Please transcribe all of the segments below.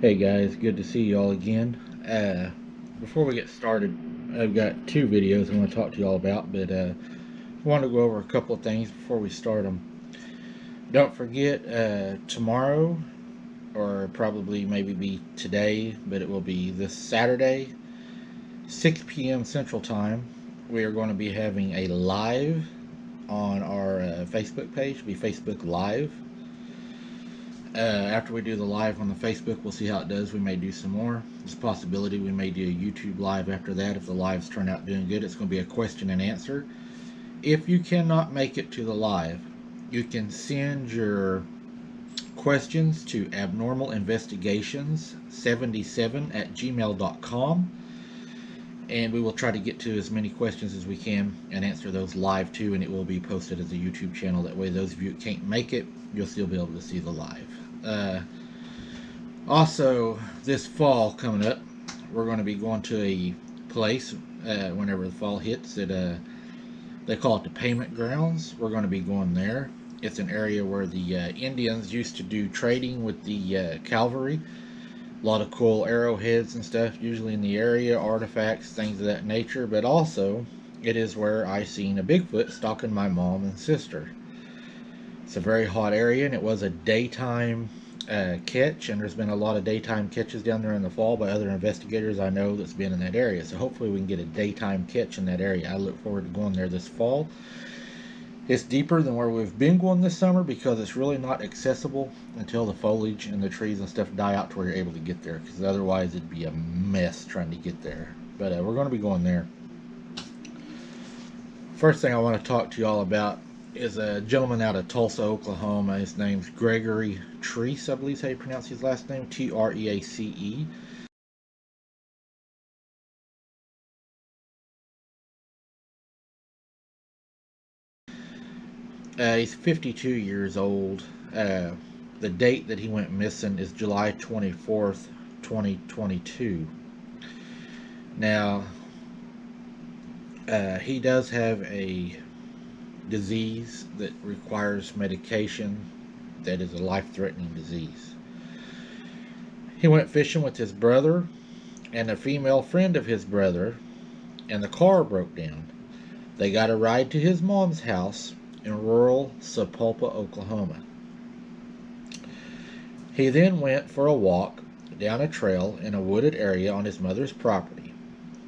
Hey guys, good to see you all again. Before we get started, I've got two videos I want to talk to you all about, but I want to go over a couple of things before we start them. Don't forget, tomorrow, or probably maybe be today, but it will be this Saturday, 6 p.m. Central Time. We are going to be having a live on our Facebook page. It'll be Facebook Live. After we do the live on the Facebook, we'll see how it does. We may do some more. There's a possibility we may do a YouTube live after that if the lives turn out doing good. It's going to be a question and answer. If you cannot make it to the live, you can send your questions to abnormalinvestigations77@gmail.com, and we will try to get to as many questions as we can and answer those live too, and it will be posted as a YouTube channel. That way those of you who can't make it, you'll still be able to see the live. Also, this fall coming up, we're going to be going to a place whenever the fall hits that they call it the payment grounds. We're going to be going there. It's an area where the Indians used to do trading with the cavalry. A lot of cool arrowheads and stuff usually in the area, artifacts, things of that nature. But also, it is where I seen a Bigfoot stalking my mom and sister. It's a very hot area, and it was a daytime catch, and there's been a lot of daytime catches down there in the fall by other investigators I know that's been in that area. So hopefully we can get a daytime catch in that area. I look forward to going there this fall. It's deeper than where we've been going this summer because it's really not accessible until the foliage and the trees and stuff die out to where you're able to get there, because otherwise it'd be a mess trying to get there. But we're going to be going there. First thing I want to talk to you all about is a gentleman out of Tulsa, Oklahoma. His name's Gregory Treece, I believe is how you pronounce his last name, Treace. He's 52 years old. The date that he went missing is July 24th, 2022. Now, he does have a disease that requires medication that is a life-threatening disease. He went fishing with his brother and a female friend of his brother, and the car broke down. They got a ride to his mom's house in rural Sapulpa, Oklahoma. He then went for a walk down a trail in a wooded area on his mother's property.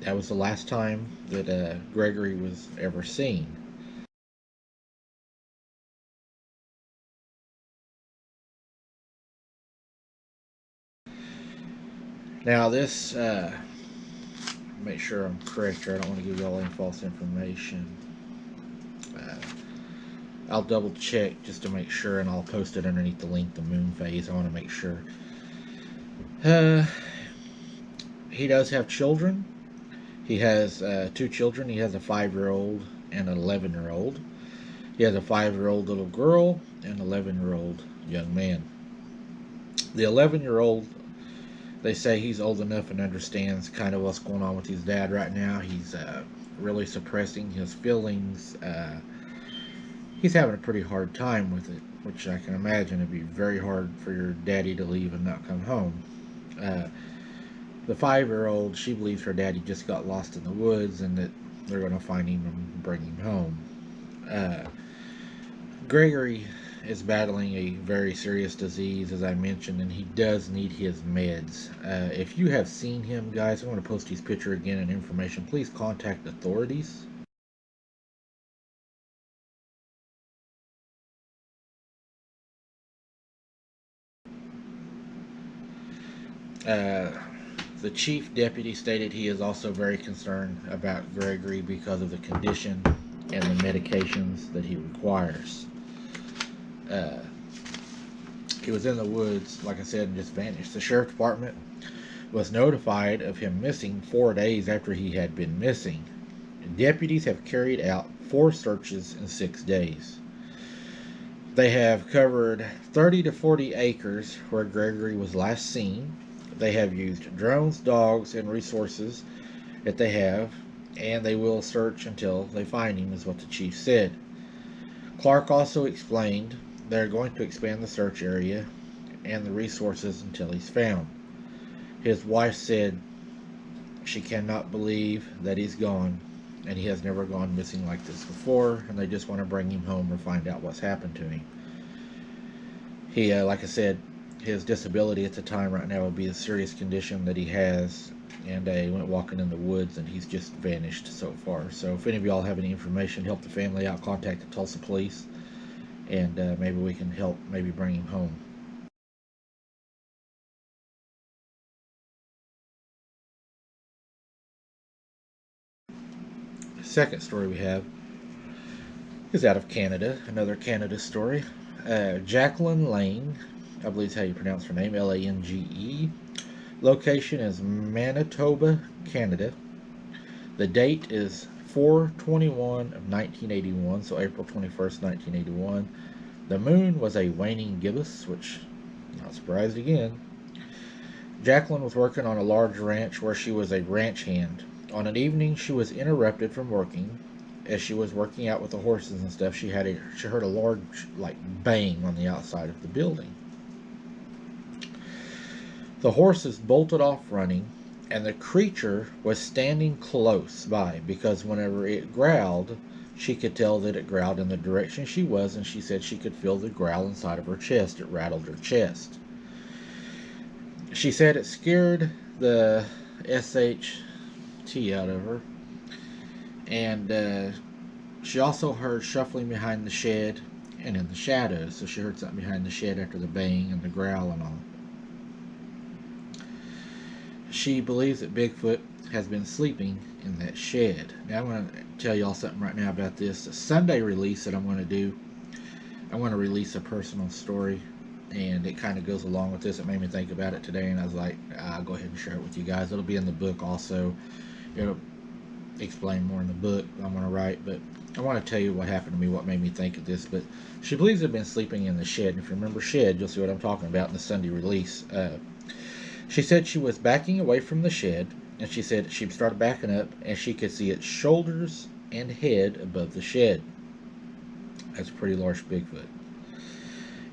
That was the last time that Gregory was ever seen. Now this, make sure I'm correct here. I don't want to give you all any false information. I'll double check just to make sure, and I'll post it underneath the link, the moon phase. I want to make sure. He does have children. He has two children. He has a 5-year-old and an 11-year-old. He has a 5-year-old little girl and an 11-year-old young man. The 11-year-old, they say he's old enough and understands kind of what's going on with his dad right now. He's really suppressing his feelings. He's having a pretty hard time with it, which I can imagine it'd be very hard for your daddy to leave and not come home. The 5-year-old, she believes her daddy just got lost in the woods and that they're going to find him and bring him home. Gregory is battling a very serious disease, as I mentioned, and he does need his meds. If you have seen him, guys, I'm going to post his picture again and information. Please contact authorities. The chief deputy stated he is also very concerned about Gregory because of the condition and the medications that he requires. He was in the woods, like I said, and just vanished. The sheriff department was notified of him missing 4 days after he had been missing. Deputies have carried out 4 searches in 6 days. They have covered 30 to 40 acres where Gregory was last seen. They have used drones, dogs, and resources that they have, and they will search until they find him, is what the chief said. Clark also explained they're going to expand the search area and the resources until he's found. His wife said she cannot believe that he's gone, and he has never gone missing like this before, and they just want to bring him home or find out what's happened to him. He, like I said, his disability at the time right now would be a serious condition that he has, and he went walking in the woods and he's just vanished so far. So if any of y'all have any information, help the family out, contact the Tulsa police, and maybe we can help bring him home. The second story we have is out of Canada, another Canada story. Jacqueline Lane, I believe is how you pronounce her name, Lange. Location is Manitoba, Canada. The date is 4/21 of 1981, so April 21st, 1981. The moon was a waning gibbous, which, not surprised again. Jacqueline was working on a large ranch where she was a ranch hand. On an evening, she was interrupted from working. As she was working out with the horses and stuff, she heard a large bang on the outside of the building. The horses bolted off running, and the creature was standing close by, because whenever it growled, she could tell that it growled in the direction she was, and she said she could feel the growl inside of her chest. It rattled her chest. She said it scared the SHT out of her, and she also heard shuffling behind the shed and in the shadows. So she heard something behind the shed after the bang and the growl and all. She believes that Bigfoot has been sleeping in that shed. Now I'm going to tell y'all something right now about this. The Sunday release that I'm going to do, I want to release a personal story, and it kind of goes along with this. It made me think about it today, and I was like, I'll go ahead and share it with you guys. It'll be in the book also. It'll explain more in the book I'm going to write, but I want to tell you what happened to me, what made me think of this. But she believes they've been sleeping in the shed. And if you remember shed, you'll see what I'm talking about in the Sunday release. She said she was backing away from the shed, and she said she started backing up, and she could see its shoulders and head above the shed. That's a pretty large Bigfoot.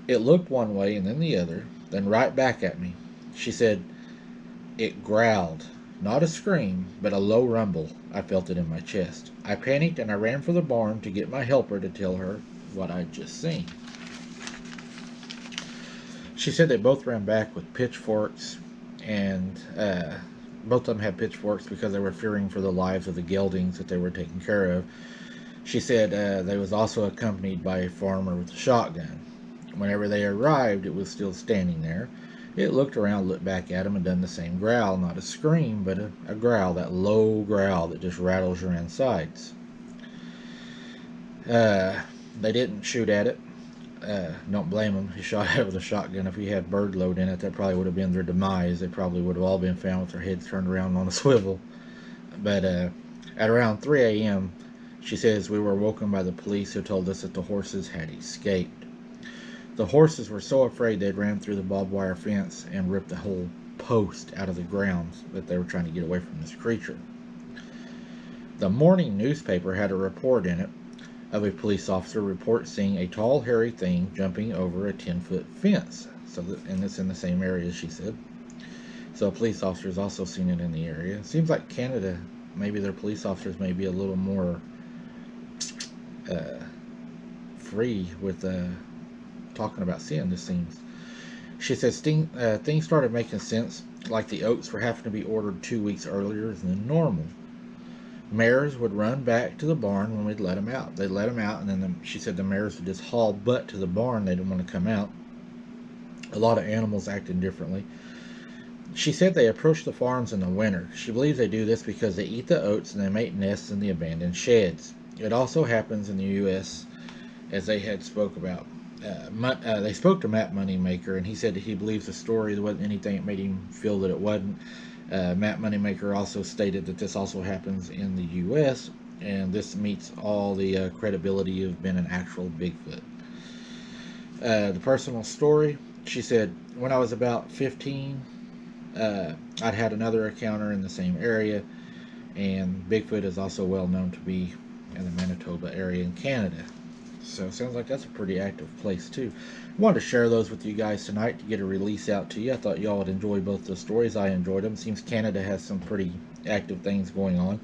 It looked one way and then the other, then right back at me. She said it growled. Not a scream, but a low rumble. I felt it in my chest. I panicked and I ran for the barn to get my helper to tell her what I'd just seen. She said they both ran back with pitchforks, and both of them had pitchforks because they were fearing for the lives of the geldings that they were taking care of. She said they was also accompanied by a farmer with a shotgun. Whenever they arrived, it was still standing there. It looked around, looked back at him, and done the same growl. Not a scream, but a growl, that low growl that just rattles your insides. They didn't shoot at it. Don't blame them. He shot at it with a shotgun. If he had bird load in it, that probably would have been their demise. They probably would have all been found with their heads turned around on a swivel. But at around 3 a.m., she says we were woken by the police, who told us that the horses had escaped. The horses were so afraid they'd ran through the barbed wire fence and ripped the whole post out of the ground, that they were trying to get away from this creature. The morning newspaper had a report in it of a police officer report seeing a tall, hairy thing jumping over a 10-foot fence. And it's in the same area, she said. So a police officer has also seen it in the area. It seems like Canada, maybe their police officers may be a little more free with talking about seeing this things. She says things started making sense, like the oats were having to be ordered 2 weeks earlier than normal. Mares would run back to the barn when we'd let them out. They'd let them out, and then she said the mares would just haul butt to the barn. They didn't want to come out. A lot of animals acted differently. She said they approach the farms in the winter. She believes they do this because they eat the oats and they make nests in the abandoned sheds. It also happens in the U.S., as they had spoke about. They spoke to Matt Moneymaker, and he said that he believes the story. There wasn't anything that made him feel that it wasn't. Matt Moneymaker also stated that this also happens in the U.S., and this meets all the credibility of being an actual Bigfoot. The personal story, she said, when I was about 15, I'd had another encounter in the same area, and Bigfoot is also well known to be in the Manitoba area in Canada. So sounds like that's a pretty active place too. Wanted to share those with you guys tonight to get a release out to you. I thought y'all would enjoy both the stories. I enjoyed them. Seems Canada has some pretty active things going on.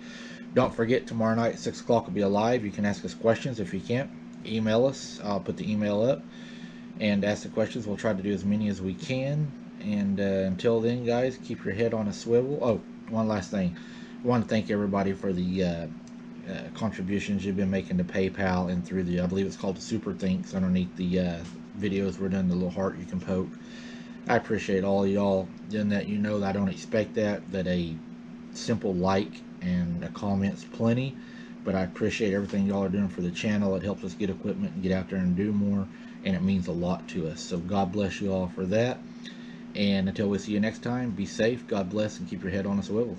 Don't forget, tomorrow night at 6 o'clock will be live. You can ask us questions. If you can't, email us. I'll put the email up and ask the questions. We'll try to do as many as we can. And until then, guys, keep your head on a swivel. Oh, one last thing. I want to thank everybody for the contributions you've been making to PayPal and through the, I believe it's called the Super Thinks underneath the videos. We're done the little heart you can poke. I appreciate all of y'all doing that. You know that I don't expect that a simple like and a comment's plenty, but I appreciate everything y'all are doing for the channel. It helps us get equipment and get out there and do more, and it means a lot to us. So God bless you all for that, and until we see you next time, be safe, God bless, and keep your head on a swivel.